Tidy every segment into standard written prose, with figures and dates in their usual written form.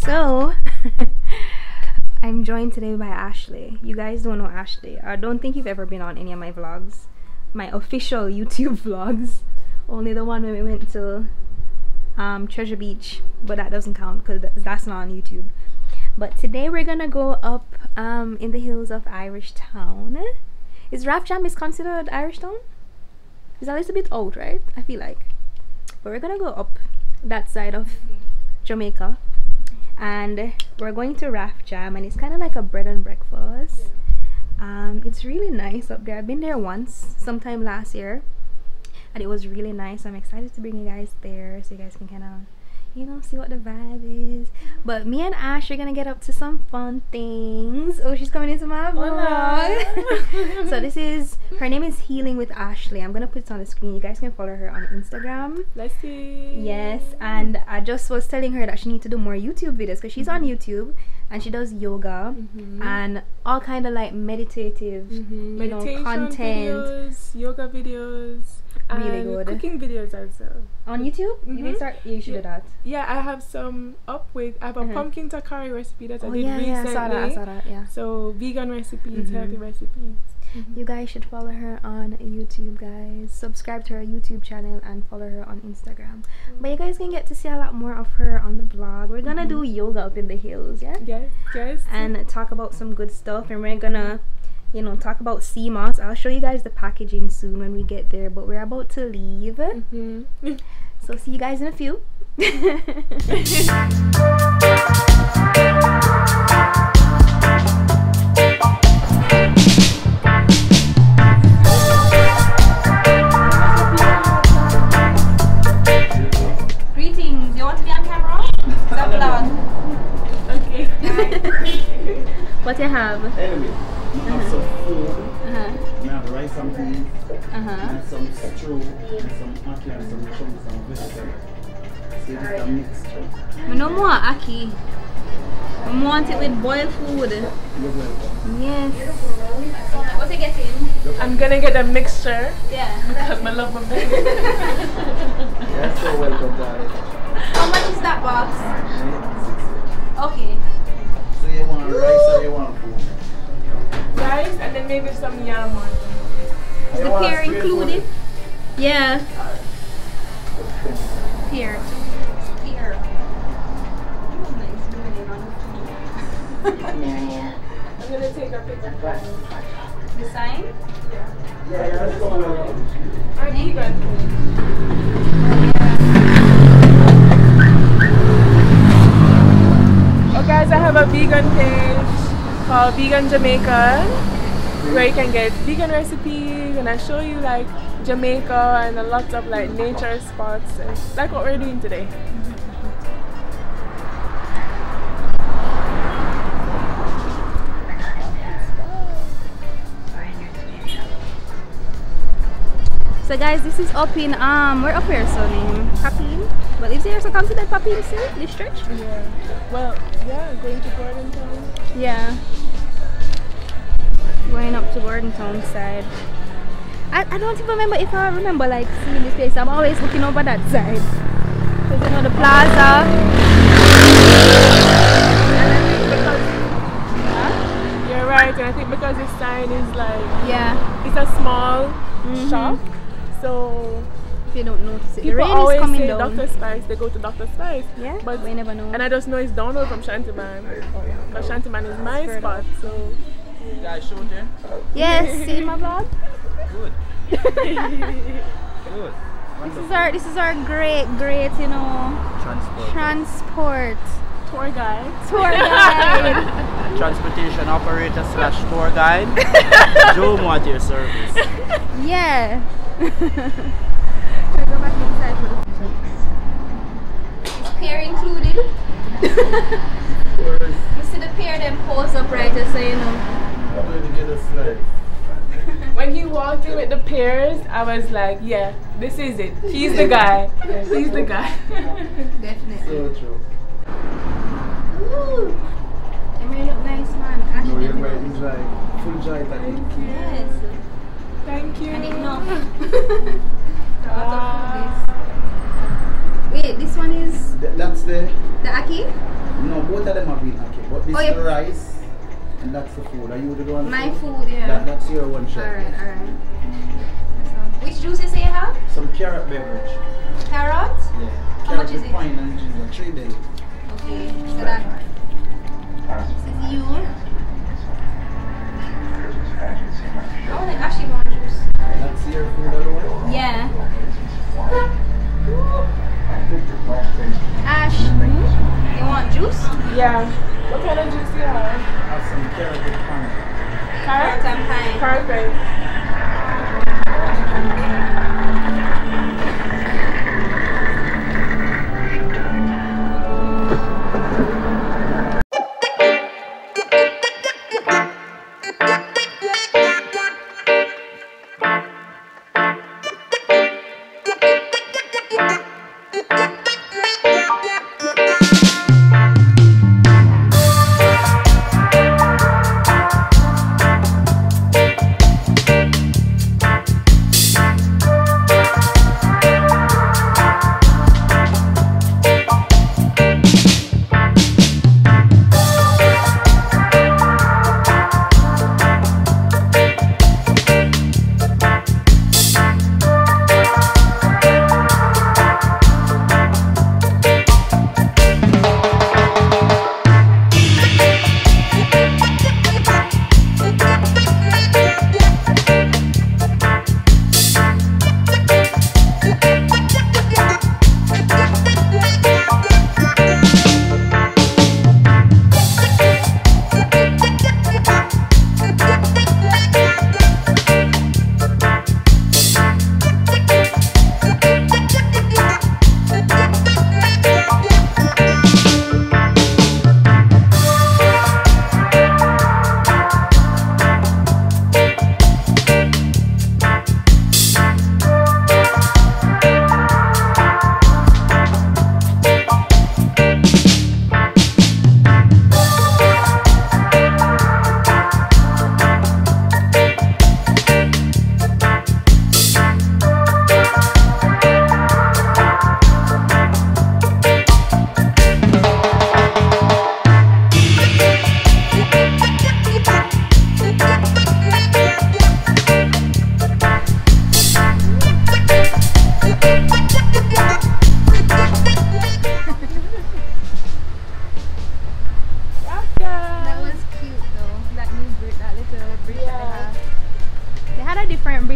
So I'm joined today by Ashley. You guys don't know Ashley. I don't think you've ever been on any of my vlogs, my official YouTube vlogs. Only the one when we went to Treasure Beach, but that doesn't count because that's not on YouTube. But today we're gonna go up in the hills of Irish Town. Is RafJam is considered Irish Town? It's a little bit out, right? I feel like. But we're gonna go up that side of Jamaica. And we're going to RafJam, and it's kind of like a bread and breakfast. It's really nice up there. I've been there once sometime last year, and it was really nice. I'm excited to bring you guys there so you guys can kind of, you know, see what the vibe is. But me and Ash are gonna get up to some fun things. Oh, she's coming into my vlog. So this is, her name is Healing with Ashley. I'm gonna put it on the screen. You guys can follow her on Instagram. Let's see. Yes, and I just was telling her that she needs to do more YouTube videos because she's on YouTube and she does yoga and all kind of like meditative, you know, content, videos, yoga videos. Really and good cooking videos also on YouTube. You should do that. Yeah, I have some up with. I have a pumpkin takari recipe that I did recently. Yeah, I saw that. Yeah. So vegan recipes, healthy recipes. You guys should follow her on YouTube, guys. Subscribe to her YouTube channel and follow her on Instagram. But you guys can get to see a lot more of her on the vlog. We're gonna do yoga up in the hills, yeah. Yes. And talk about some good stuff, and we're gonna, you know, talk about sea moss. I'll show you guys the packaging soon when we get there, but we're about to leave. So see you guys in a few. Greetings. You want to be on camera? Is that vlog? Okay. What do you have? Anyway, we have some food, we have rice and beans, and some stew, and some ackee, and some chunks, and vegetables. So this is a mixture. I no more ackee. I want it with boiled food. You're welcome. Yes. What are you getting? I'm gonna get a mixture. Yeah. Because I love my baby. You're so welcome, guys. How much is that box? Okay. So you want rice or you want food? Rice and then maybe some yam on. Is the pear included? Yeah. Pear. Pear. I'm gonna take a picture first. The sign? Yeah, you're so welcome. I'm vegan. Oh guys, I have a vegan page called Vegan Jamaican where you can get vegan recipes, and I show you like Jamaica and a lot of like nature spots, and like what we're doing today. So guys, this is up in we're up here, so in Papine. But is there also considered Papine still, this stretch? Yeah. Well, yeah, going to Gordon Town. Yeah. Going up to Gordon Town side. I don't even remember if I remember like seeing this place. I'm always looking over that side. Because you know the plaza. You're right, and I think because the sign is like, yeah, it's a small shop, so if you don't notice it, the people rain always is coming say down. Dr. Spice, they go to Dr. Spice. Yeah, but we never know. And I just know it's download from Shantyman, because Shantyman is my spot. So You guys showed there? yes, see my vlog. Good. Good. This is our great, you know, transport tour guide. Transportation operator / tour guide. Joe at your service. Yeah. Is pear included? You see the pear them pulls up right there, so you know. I'm going to get a slice. When when he walked in with the pears, I was like, yeah, this is it. He's the guy. He's the guy. Definitely. So true. Ooh. They may look nice, man. No, you're right. Enjoy. Full joy today. Thank you. Yes. Thank you. And enough. Wait, this one is That's the aki? no, both of them have been aki, but this Oh, is yeah. the rice and that's the food. Are you the one? My food, yeah. That's your one shot. Alright. Which juices do you have? Some carrot beverage. Carrot? Yeah. How Carrot much is with it? pine and ginger. 3 days. Okay, so that this is you. I want to actually want juice. That's your food otherwise? Yeah. Ash, you want juice? Yeah. What kind of juice do you have? Have some carrot with pine. Carrot? Carrot and pine. Perfect.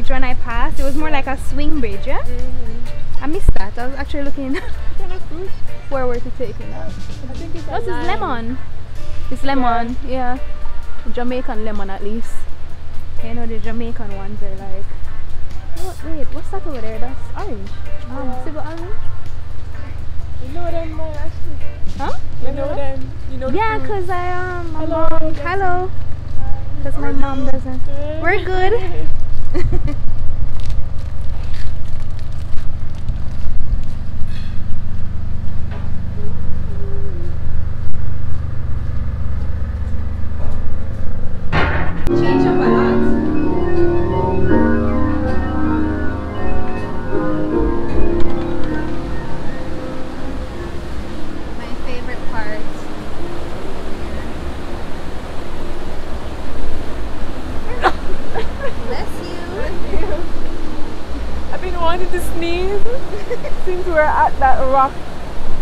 When I passed, it was more like a swing bridge, yeah? I missed that. I was actually looking forward to taking that. I think it's What's this lemon? It's lemon, yeah. Jamaican lemon at least. You know the Jamaican ones are like. Oh, wait, what's that over there? That's orange. Silver orange. You know them more actually. Huh? You know them. You know. Yeah, the cause my Hello. mom. Hello. Cause my mom doesn't. We're good. Change up a lot. My favorite part. Bless you. I've been wanting to sneeze since we're at that rock,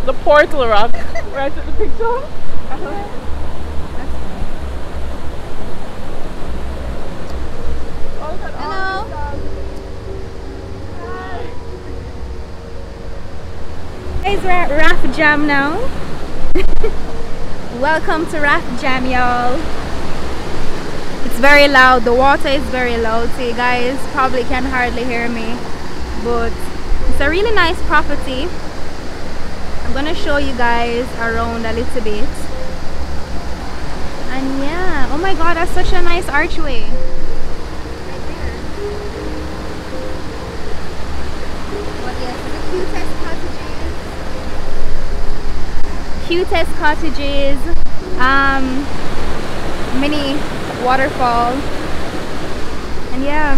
the portal rock. Right at the picture. Hello. Guys, we're at RafJam now. Welcome to RafJam, y'all. It's very loud. The water is very loud, so you guys probably can hardly hear me. But it's a really nice property. I'm gonna show you guys around a little bit. And yeah, oh my god, that's such a nice archway. Right there. cutest cottages, mini waterfalls, and yeah.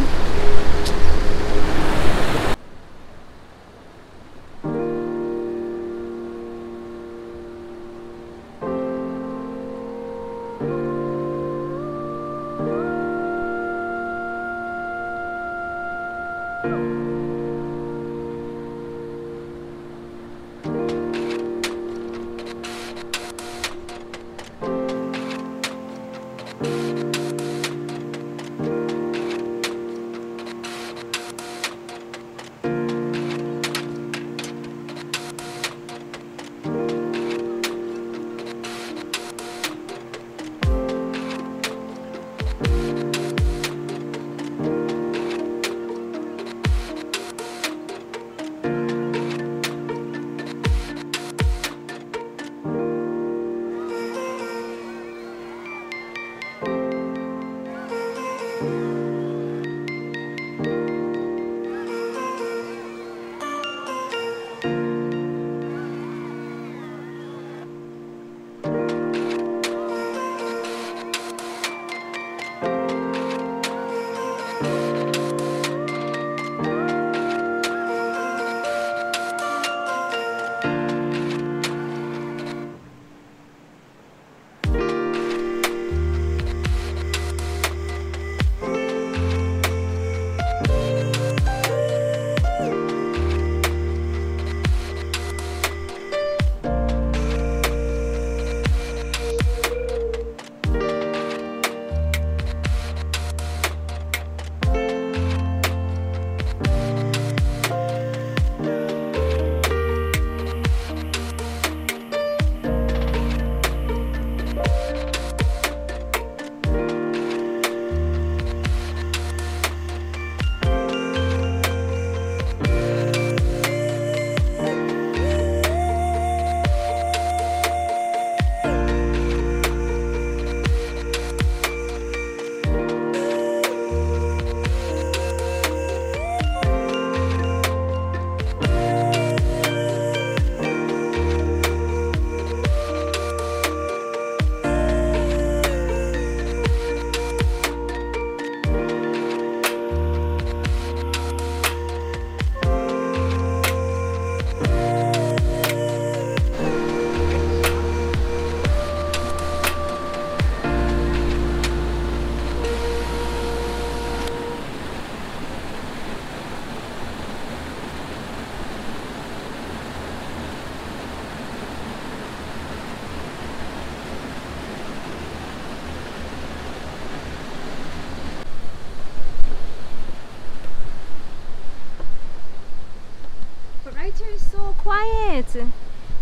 Right here is so quiet.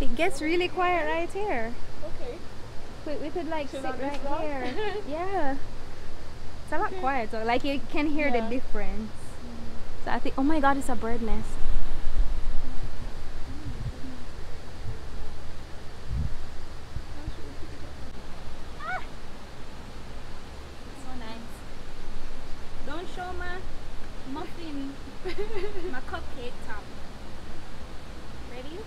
It gets really quiet right here. Okay. We could like Should sit I right stop? here. Yeah. It's a lot Okay. quiet. So like you can hear the Yeah. difference. So I think, oh my god, it's a bird nest. Ah! So nice. Don't show my muffin, my cupcake top. Ready?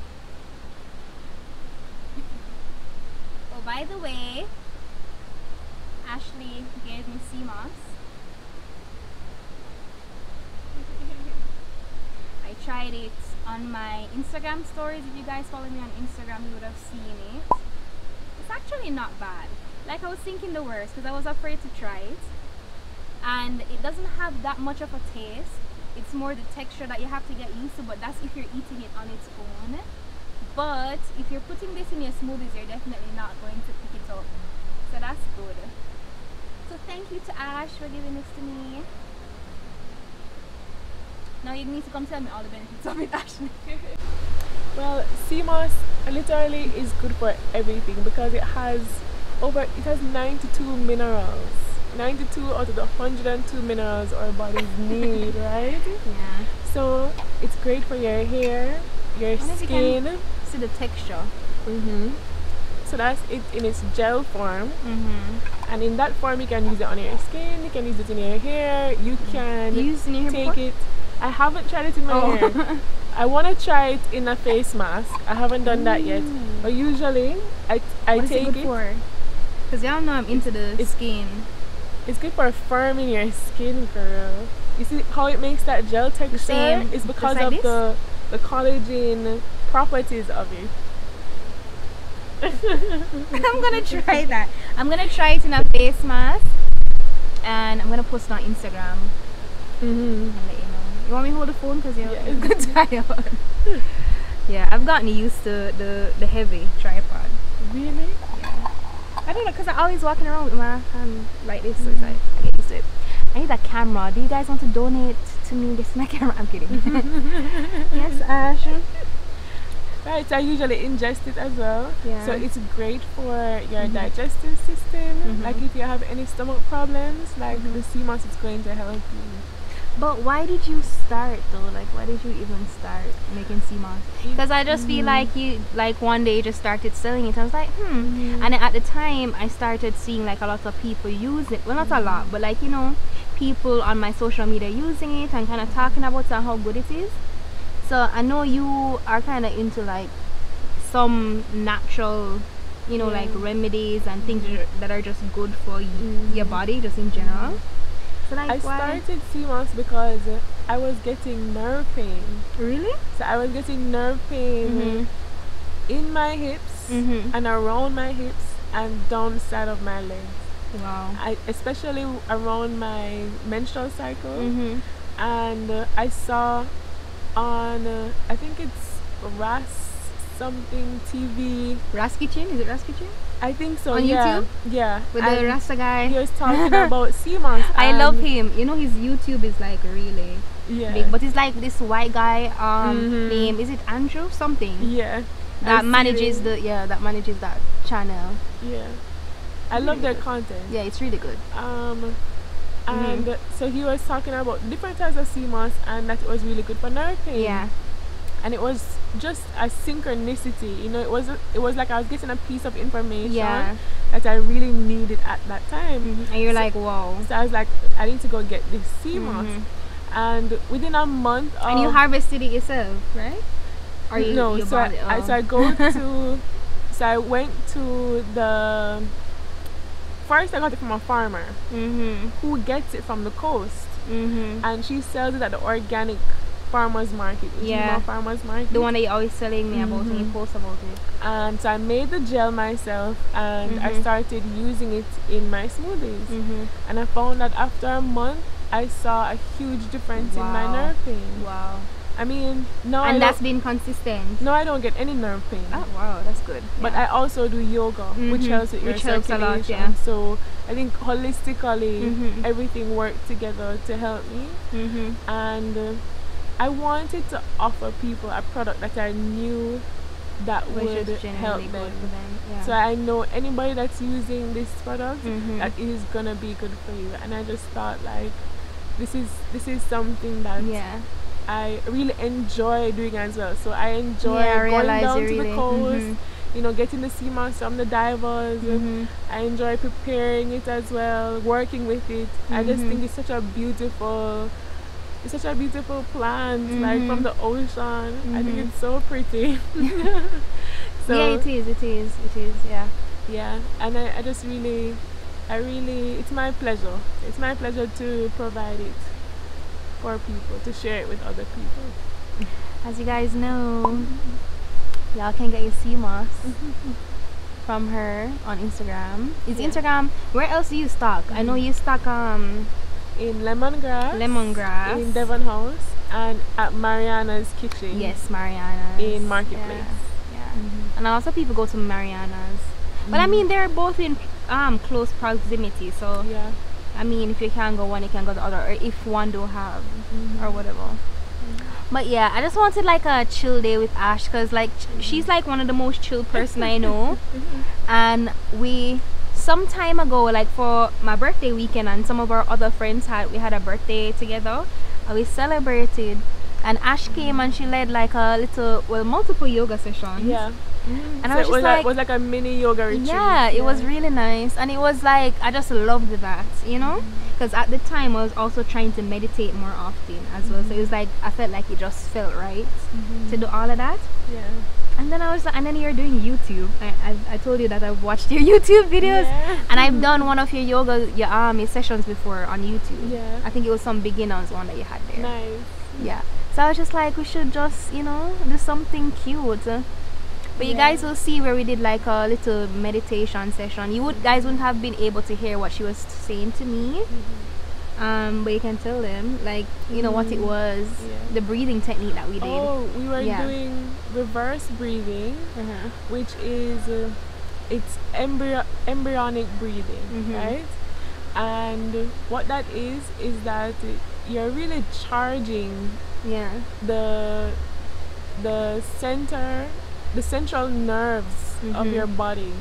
Oh, by the way, Ashley gave me sea moss. I tried it on my Instagram stories. If you guys follow me on Instagram, you would have seen it. It's actually not bad. Like I was thinking the worst because I was afraid to try it. And it doesn't have that much of a taste. It's more the texture that you have to get used to, but that's if you're eating it on its own. But if you're putting this in your smoothies, you're definitely not going to pick it up. So that's good. So thank you to Ash for giving this to me. Now you need to come tell me all the benefits of it, Ashley. Well, sea moss literally is good for everything because it has 92 minerals. 92 out of the 102 minerals our bodies need, right? Yeah. So it's great for your hair, your skin. See the texture. So that's it in its gel form. And in that form you can use it on your skin, you can use it in your hair, you can Use in your hair take before? it. I haven't tried it in my hair. I want to try it in a face mask. I haven't done that yet. But usually, I What is take it good for? Because y'all know I'm into the skin. It's good for firming your skin, girl. You see how it makes that gel texture? Same. It's because Just like of the collagen properties of it. I'm gonna try that. I'm gonna try it in a face mask, and I'm gonna post it on Instagram and let you know. You want me to hold the phone because you're tired? Yeah, I've gotten used to the heavy tripod. Really? Yeah. I don't know, because I'm always walking around with my hand like this, so it's like I get used to it. I need a camera. Do you guys want to donate to me this my camera? I'm kidding. Yes, Ash. Right, so I usually ingest it as well. Yeah. So it's great for your digestive system. Like if you have any stomach problems, like the sea moss is going to help you. But why did you start though? Like, why did you even start making sea moss? Because I just feel like you, like one day you just started selling it. I was like, And then at the time, I started seeing like a lot of people use it. Well, not a lot, but like, you know, people on my social media using it and kind of talking about how good it is. So I know you are kind of into like some natural, you know, like remedies and things that are just good for your body, just in general. So like, I started sea moss because I was getting nerve pain. Really? So I was getting nerve pain in my hips and around my hips and down the side of my legs. Wow. Especially around my menstrual cycle. And I saw on I think it's something TV. Ras Kitchen? Is it Ras Kitchen? I think so. On YouTube? Yeah. With the Rasta guy. He was talking about sea moss. I love him. You know, his YouTube is like really big, but it's like this white guy. Name is it Andrew something? Yeah. That manages that channel. Yeah. I love their content. Yeah, it's really good. And so he was talking about different types of sea moss and that it was really good for nerve pain. Yeah. And it was just a synchronicity, you know. It was like I was getting a piece of information that I really needed at that time. And you're like, wow. So I was like, I need to go get this sea moss. And within a month of, and you harvested it yourself, right? Or you bought it? So I go to so I went to the first I got it from a farmer who gets it from the coast, and she sells it at the organic farmers market, farmers market, the one that you're always telling me about and you post about it. And so I made the gel myself and I started using it in my smoothies, and I found that after a month I saw a huge difference in my nerve pain. Wow. I mean, no, and that's been consistent. No, I don't get any nerve pain. Oh wow, that's good. But I also do yoga, which helps with your circulation. A lot, so I think holistically everything worked together to help me. And I wanted to offer people a product that I knew that would help them. Yeah. So I know anybody that's using this product that is gonna be good for you. And I just thought like this is something that I really enjoy doing as well. So I enjoy going down to the coast, you know, getting the sea moss from the divers. I enjoy preparing it as well, working with it. I just think it's such a beautiful plant, like from the ocean. I think it's so pretty. So yeah, it is, yeah. And I just really, it's my pleasure to provide it for people, to share it with other people. As you guys know, y'all can get your sea moss from her on Instagram. Instagram, where else do you stock? I know you stock in lemongrass in Devon House and at Mariana's Kitchen. Yes, Mariana's in Marketplace. And a lot of people go to Mariana's, but I mean they're both in close proximity, so I mean if you can go one you can go the other, or if one don't have or whatever. But yeah, I just wanted like a chill day with Ash, because like she's like one of the most chill person I know. And we some time ago, like for my birthday weekend, and some of our other friends we had a birthday together and we celebrated, and Ash came and she led like a little, multiple yoga sessions. And so I was just like, it was like a mini yoga retreat. yeah, it was really nice, and it was like I just loved that, you know, because at the time I was also trying to meditate more often as well. So it was like I felt like it just felt right to do all of that. Yeah. And then and then you're doing YouTube. I told you that I've watched your YouTube videos, and I've done one of your your sessions before on YouTube. Yeah. I think it was some beginners one that you had there. Nice. Yeah. So I was just like, we should just, you know, do something cute. But you guys will see where we did like a little meditation session. You guys wouldn't have been able to hear what she was saying to me. But you can tell them, like, you know, what it was, the breathing technique that we did. Oh, we were doing reverse breathing, which is it's embryonic breathing, right? And what that is that you're really charging the central nerves of your body.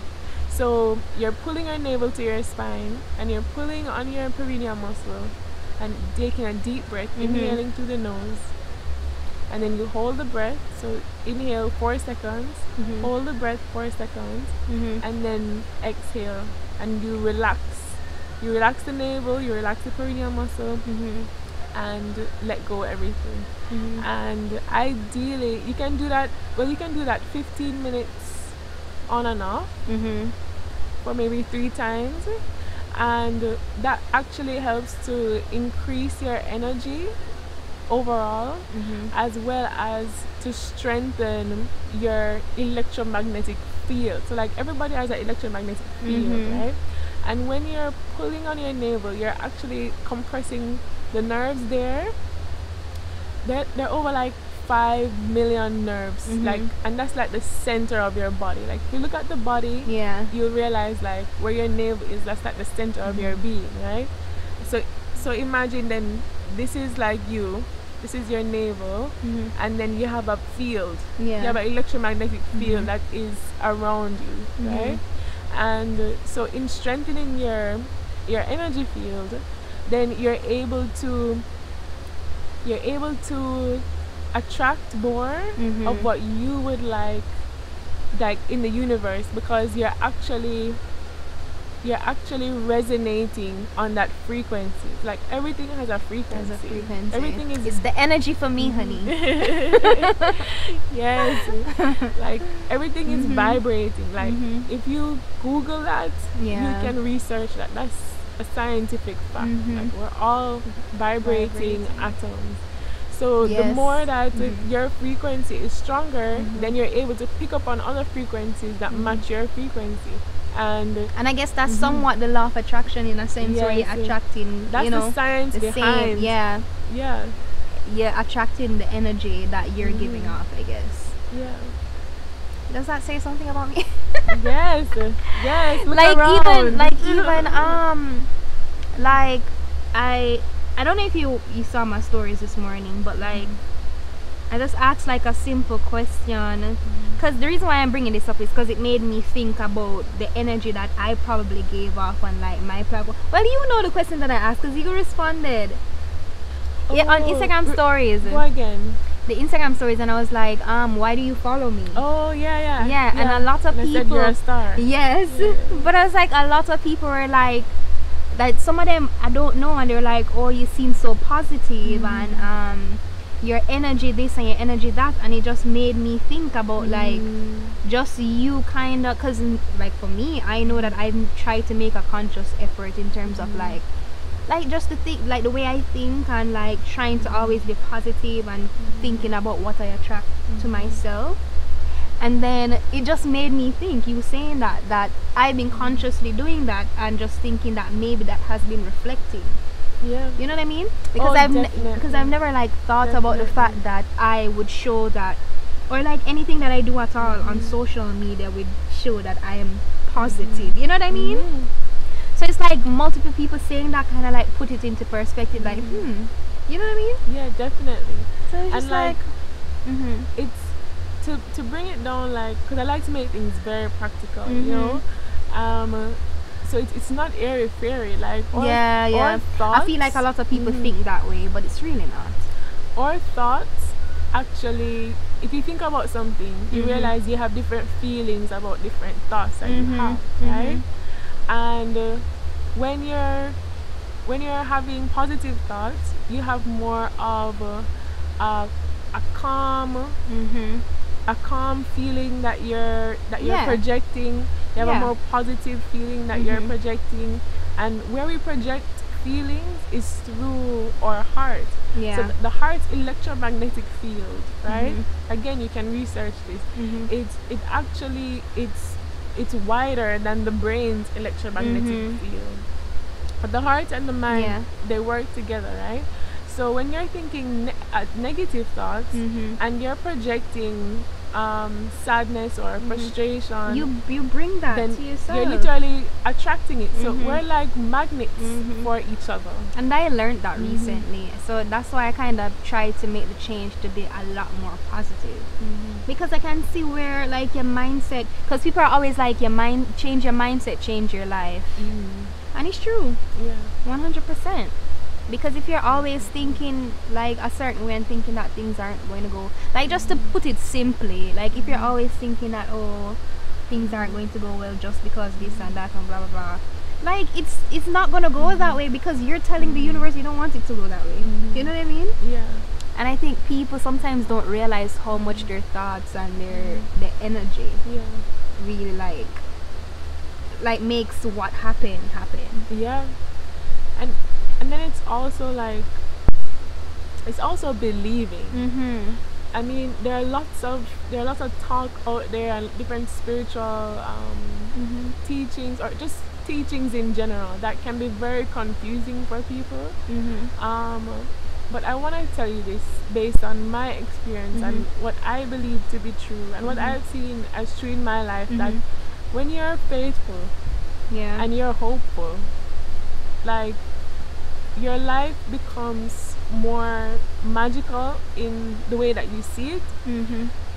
So you're pulling your navel to your spine, and you're pulling on your perineal muscle and taking a deep breath, inhaling through the nose, and then you hold the breath. So inhale 4 seconds, hold the breath 4 seconds, and then exhale, and you relax. You relax the navel, you relax the perineal muscle, and let go everything. And ideally you can do that 15 minutes on and off for maybe 3 times, and that actually helps to increase your energy overall, as well as to strengthen your electromagnetic field. So like everybody has an electromagnetic field, right? And when you're pulling on your navel, you're actually compressing the nerves there. They're over like 5 million nerves, like, and that's like the center of your body. Like if you look at the body, you'll realize like where your navel is, that's like the center of your being, right? So imagine then this is like this is your navel, and then you have a field. You have an electromagnetic field that is around you, right? And so in strengthening your energy field, then you're able to attract more of what you would like in the universe, because you're actually resonating on that frequency. Like everything has a frequency. Everything is, it's the energy for me, honey. Yes. Like everything is vibrating. Like if you Google that, you can research that. That's a scientific fact. Like we're all vibrating atoms. So the more that your frequency is stronger, then you're able to pick up on other frequencies that match your frequency. And I guess that's somewhat the law of attraction, in a sense, where you're attracting, that's the science behind. You're attracting the energy that you're giving off, I guess. Does that say something about me? Yes. Look like around. Like I don't know if you saw my stories this morning, but like I just asked like a simple question, because the reason why I'm bringing this up is because it made me think about the energy that I probably gave off on like my platform. Well, you know the question that I asked, because you responded on Instagram stories. Go again. The Instagram stories, and I was like, why do you follow me? Oh yeah. And a lot of people said you're a star. Yes. But I was like, a lot of people were like some of them I don't know, and they're like, oh, you seem so positive, and your energy this and your energy that, and it just made me think about like just you kind of, because like for me, I know that I try to make a conscious effort in terms of like just to think, like the way I think, and like trying to always be positive and thinking about what I attract to myself. And then it just made me think, you saying that I've been consciously doing that, and just thinking that maybe that has been reflecting. Yeah. You know what I mean? Because I've never like thought about the fact that I would show that, or like anything that I do at all on social media would show that I am positive. You know what I mean? So it's like multiple people saying that kind of like put it into perspective, like you know what I mean? Yeah, definitely. So it's just like it's to bring it down, like, because I like to make things very practical, you know. So it's not airy fairy, like or thoughts, I feel like a lot of people think that way, but it's really not. Our thoughts actually, if you think about something, you realize you have different feelings about different thoughts that you have, right? And when you're having positive thoughts, you have more of a calm a calm feeling that you're projecting. You have a more positive feeling that you're projecting, and where we project feelings is through our heart. So the heart's electromagnetic field, right? Again, you can research this. It's wider than the brain's electromagnetic field. But the heart and the mind, they work together, right? So when you're thinking negative thoughts and you're projecting sadness or frustration, you bring that to yourself. You're literally attracting it. So we're like magnets for each other. And I learned that recently. So that's why I kind of try to make the change to be a lot more positive. Because I can see where like your mindset, because people are always like change your mindset, change your life. And it's true. 100%. Because if you're always thinking like a certain way and thinking that things aren't going to go, like, just to put it simply, like if you're always thinking that, oh, things aren't going to go well just because this and that and blah blah blah, like it's not going to go that way, because you're telling the universe you don't want it to go that way. You know what I mean? And I think people sometimes don't realize how much their thoughts and their energy really like makes what happen. And then it's also like, it's also believing. I mean, there are lots of talk out there and different spiritual teachings, or just teachings in general, that can be very confusing for people. But I want to tell you this based on my experience and what I believe to be true, and what I've seen as true in my life, that when you're faithful and you're hopeful, like, your life becomes more magical in the way that you see it,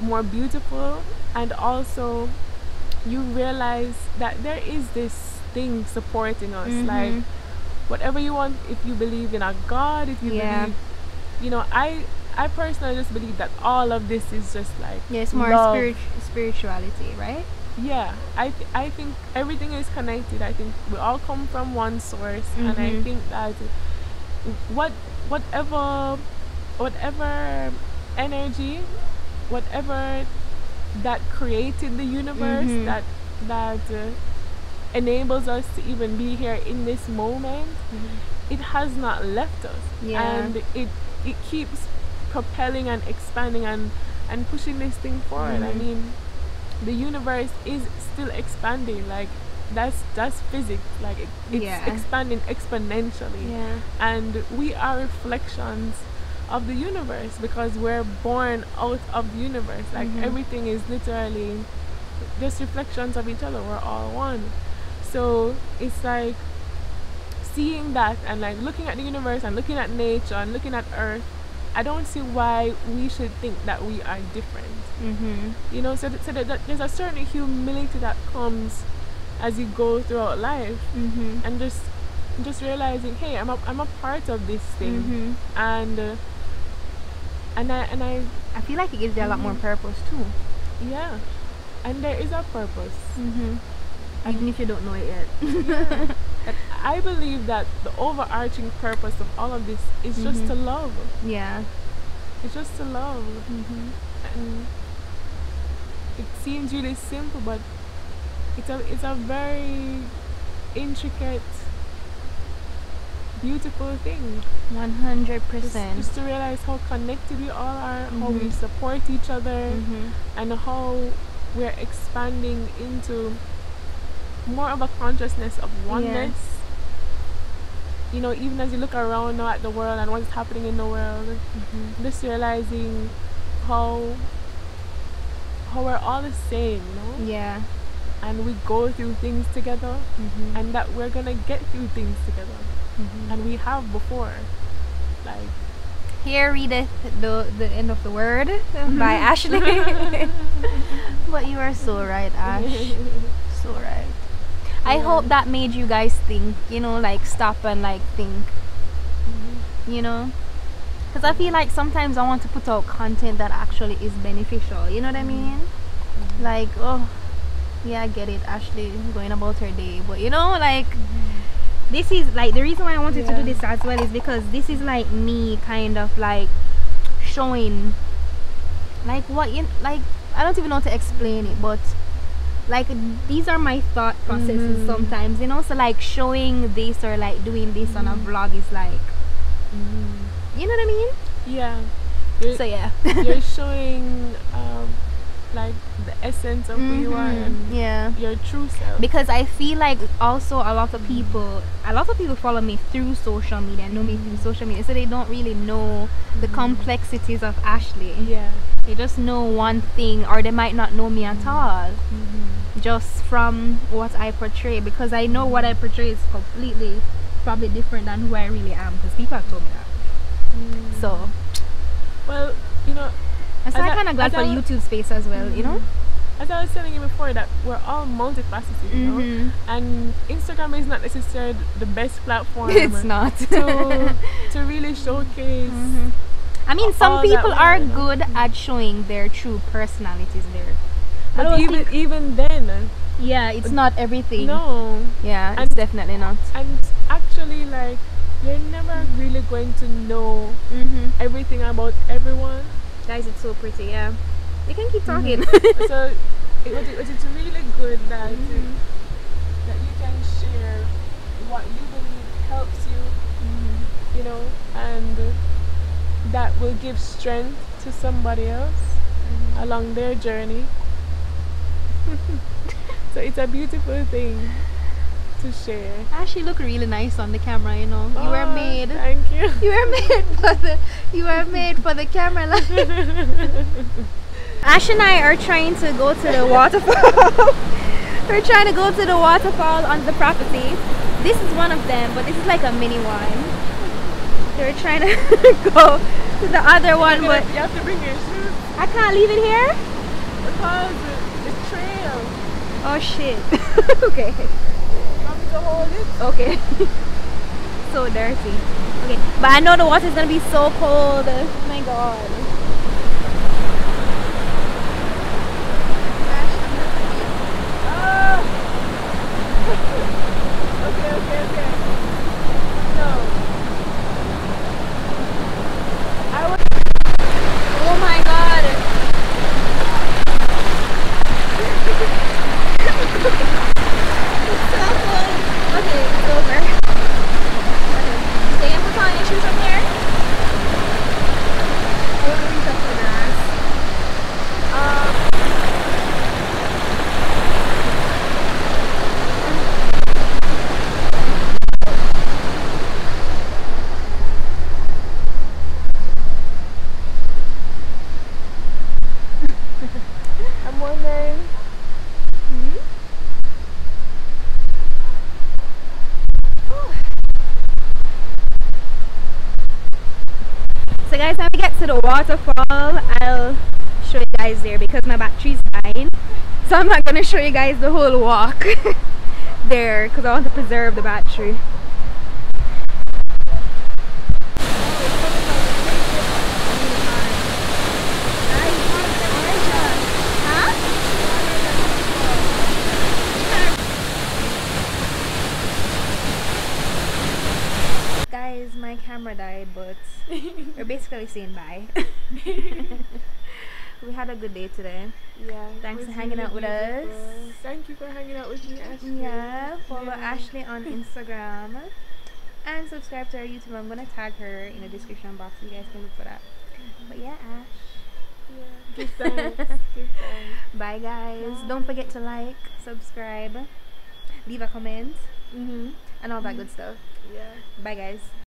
more beautiful, and also you realize that there is this thing supporting us. Like, whatever you want, if you believe in a God, if you believe, you know, I personally just believe that all of this is just like, it's more spirituality, right? I think everything is connected. I think we all come from one source, and I think that whatever energy, whatever that created the universe, that enables us to even be here in this moment, it has not left us, and it keeps propelling and expanding and pushing this thing forward. I mean, the universe is still expanding. Like, that's physics. Like, it's expanding exponentially, and we are reflections of the universe, because we're born out of the universe. Like, everything is literally just reflections of each other. We're all one. So it's like seeing that, and like looking at the universe and looking at nature and looking at Earth, I don't see why we should think that we are different. You know, so that there's a certain humility that comes as you go throughout life, and just realizing, hey, I'm a part of this thing, and I feel like it gives you a lot more purpose too. Yeah, and there is a purpose, even if you don't know it yet. And I believe that the overarching purpose of all of this is just to love. It's just to love. And it seems really simple, but it's a very intricate, beautiful thing. 100%. Just to realize how connected we all are, how we support each other, and how we're expanding into more of a consciousness of oneness. You know, even as you look around now at the world and what's happening in the world, just realizing how we're all the same, you know? And we go through things together, and that we're gonna get through things together, and we have before. Like, here readeth the end of the word by Ashley. But you are so right, Ash. So right. I hope that made you guys think, you know, like stop and like think, you know, Because I feel like sometimes I want to put out content that actually is beneficial. You know what I mean? Like, oh, yeah, I get it. Ashley going about her day, but you know, like, this is like the reason why I wanted to do this as well is because this is like me kind of like showing, like, what you like. I don't even know how to explain it, but like these are my thought processes sometimes, you know. So like showing this or like doing this on a vlog is like, you know what I mean? Yeah. So yeah, You're showing like the essence of who you are and your true self. Because I feel like also a lot of people follow me through social media, know me through social media, so they don't really know the complexities of Ashley. Yeah. They just know one thing, or they might not know me at all, just from what I portray, because I know what I portray is completely probably different than who I really am, because people have told me that. So well, you know, so I'm kind of glad for the YouTube space as well, you know. As I was telling you before, that we're all multifaceted, you know, and Instagram is not necessarily the best platform. It's not to really showcase. I mean, some people are good at showing their true personalities there, but even then, yeah, it's not everything. No, yeah, it's definitely not. And actually, like, you're never really going to know everything about everyone. Guys, it's so pretty. Yeah, you can keep talking. So it's really good that that you can share what you believe helps you, you know, and that will give strength to somebody else along their journey. So it's a beautiful thing to share. Actually, look really nice on the camera, you know. You were made. Thank you. You were made for the camera. Ash and I are trying to go to the waterfall. We're trying to go to the waterfall on the property. This is one of them, but this is like a mini one. They're trying to go to the other one, but you have to bring your shoes. I can't leave it here because the trail. Oh shit. Okay. You want me to hold it? Okay. So dirty. Okay, but I know the water is gonna be so cold. Oh my god. Okay. No. Oh my god. It's so cold. Okay, it's over. Okay. So you put on your shoes from here? I want to reach up the grass. I'm wondering. So guys, when we get to the waterfall, I'll show you guys there because my battery's dying. So I'm not going to show you guys the whole walk there because I want to preserve the battery. Guys, my camera died, but we're basically saying bye. We had a good day today. Yeah. Thanks for hanging out with us. Thank you for hanging out with me, Ashley. Yeah, follow Ashley on Instagram and subscribe to our YouTube. I'm gonna tag her in the description box so you guys can look for that. But yeah, Ash. Yeah. Give thanks. Give thanks. Bye guys. Don't forget to like, subscribe, leave a comment, and all that good stuff. Yeah. Bye guys.